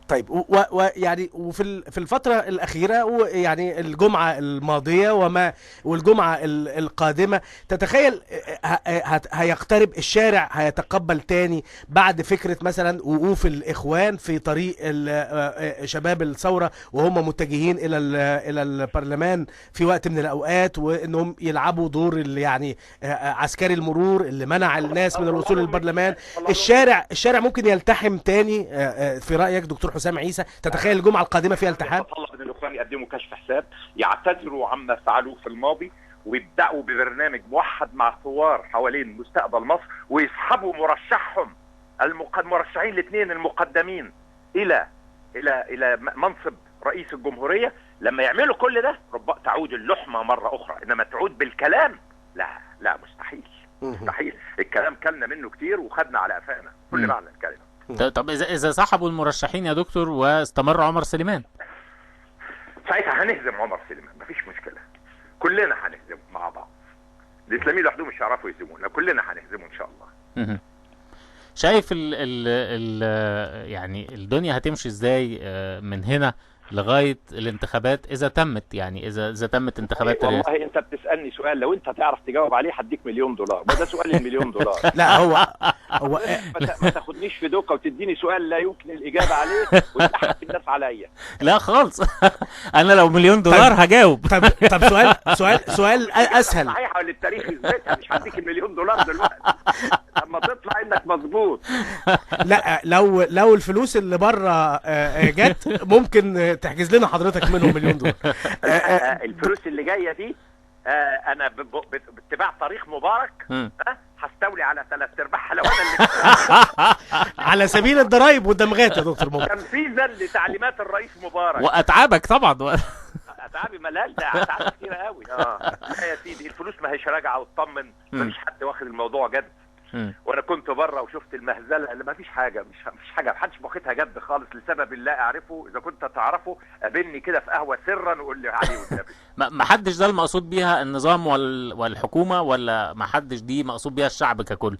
طيب ويعني في الفترة الأخيرة ويعني الجمعة الماضية والجمعة القادمة تتخيل هيقترب الشارع، هيتقبل تاني بعد فكرة مثلا وقوف الإخوان في طريق شباب الثورة وهم متجهين إلى البرلمان في وقت من الأوقات، وإنهم يلعبوا دور اللي يعني عسكري المرور اللي منع الناس من الوصول للبرلمان. الشارع ممكن يلتحم تاني في رأيك دكتور حسام عيسى؟ تتخيل الجمعة القادمة فيها التحام؟ طلب من الاخوان يقدموا كشف حساب، يعتذروا عما فعلوه في الماضي، ويبداوا ببرنامج موحد مع الثوار حوالين مستقبل مصر، ويسحبوا مرشحهم المرشحين الاثنين المقدمين الى منصب رئيس الجمهورية. لما يعملوا كل ده تعود اللحمة مرة اخرى، انما تعود بالكلام لا مستحيل. مستحيل. الكلام كلنا منه كتير وخدنا على قفانا كل معنى الكلمة. طب اذا سحبوا المرشحين يا دكتور واستمر عمر سليمان، ساعتها هنهزم عمر سليمان، مفيش مشكله، كلنا هنهزمه مع بعض. الاسلاميين لوحدهم مش هيعرفوا يهزمونا، كلنا هنهزمه ان شاء الله. شايف يعني الدنيا هتمشي ازاي من هنا لغايه الانتخابات اذا تمت، يعني اذا تمت انتخابات الرئاسه؟ والله انت بتسالني سؤال لو انت تعرف تجاوب عليه هديك $1,000,000، ده سؤال $1,000,000. لا هو ما تاخدنيش في دوكه وتديني سؤال لا يمكن الاجابه عليه وتضحك الناس عليا. لا خالص. انا لو $1,000,000 هجاوب. طب سؤال اسهل. صحيح، للتاريخ يثبتها، مش هديك $1,000,000 دلوقتي لما تطلع انك مظبوط. لا لو الفلوس اللي بره جت ممكن تحجز لنا حضرتك منهم $1,000,000. الفلوس اللي جايه دي انا باتباع طريق مبارك هستولي على 3/4 لو انا اللي على سبيل الضرايب والدمغات يا دكتور ممكن تنفيذا لتعليمات الرئيس مبارك واتعابك طبعا. اتعابي ملال، ده اتعاب كتير قوي. يا سيدي الفلوس ما هيش راجعه وتطمن، مفيش حد واخد الموضوع جد. وانا كنت بره وشفت المهزله اللي ما فيش حاجه، مش حاجه، محدش واخدها جد خالص لسبب لا اعرفه. اذا كنت تعرفه قابلني كده في قهوه سرا وقول لي عليه والنبي. ما حدش ده المقصود بيها النظام والحكومه، ولا ما حدش دي مقصود بيها الشعب ككل؟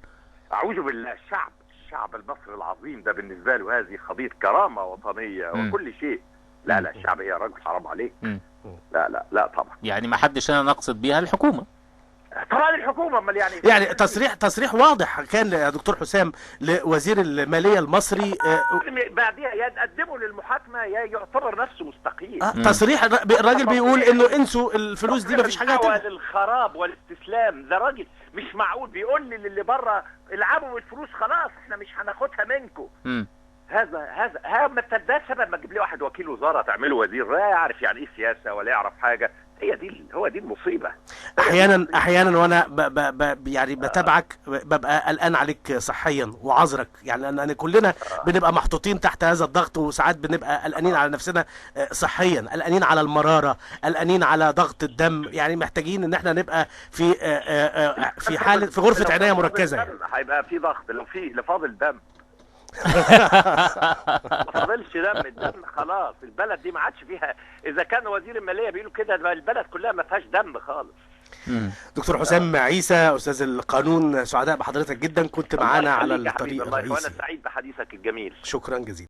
اعوذ بالله، الشعب المصري العظيم ده بالنسبه له هذه قضيه كرامه وطنيه وكل شيء. لا الشعب يا راجل حرام عليك. لا طبعا. يعني ما حدش هنا نقصد بيها الحكومه طبعا. الحكومه امال يعني تصريح واضح كان يا دكتور حسام لوزير الماليه المصري بعديها يا تقدمه للمحاكمه يا يعتبر نفسه مستقيل. تصريح الراجل بيقول انه انسوا الفلوس دي مفيش حاجه هتبقى للخراب والاستسلام. ده راجل مش معقول بيقول لي للي بره العبوا بالفلوس خلاص احنا مش هناخدها منكم. هذا ده سبب ما تجيب لي واحد وكيل وزاره تعمله وزير لا يعرف يعني ايه سياسه ولا يعرف حاجه. هو دي المصيبه. احيانا وانا يعني بتابعك ببقى قلقان عليك صحيا وعذرك، يعني ان كلنا بنبقى محطوطين تحت هذا الضغط، وساعات بنبقى قلقانين على نفسنا صحيا، قلقانين على المراره، قلقانين على ضغط الدم، يعني محتاجين ان احنا نبقى في حاله في غرفه عنايه مركزه. يعني هيبقى في ضغط لو فاضل دم. ما فاضلش الدم خلاص. البلد دي ما عادش فيها. اذا كان وزير الماليه بيقولوا كده البلد كلها ما فيهاش دم خالص. دكتور حسام عيسى استاذ القانون، سعداء بحضرتك جدا، كنت معانا على الطريق الرئيسي. وانا سعيد بحديثك الجميل. شكرا جزيلا.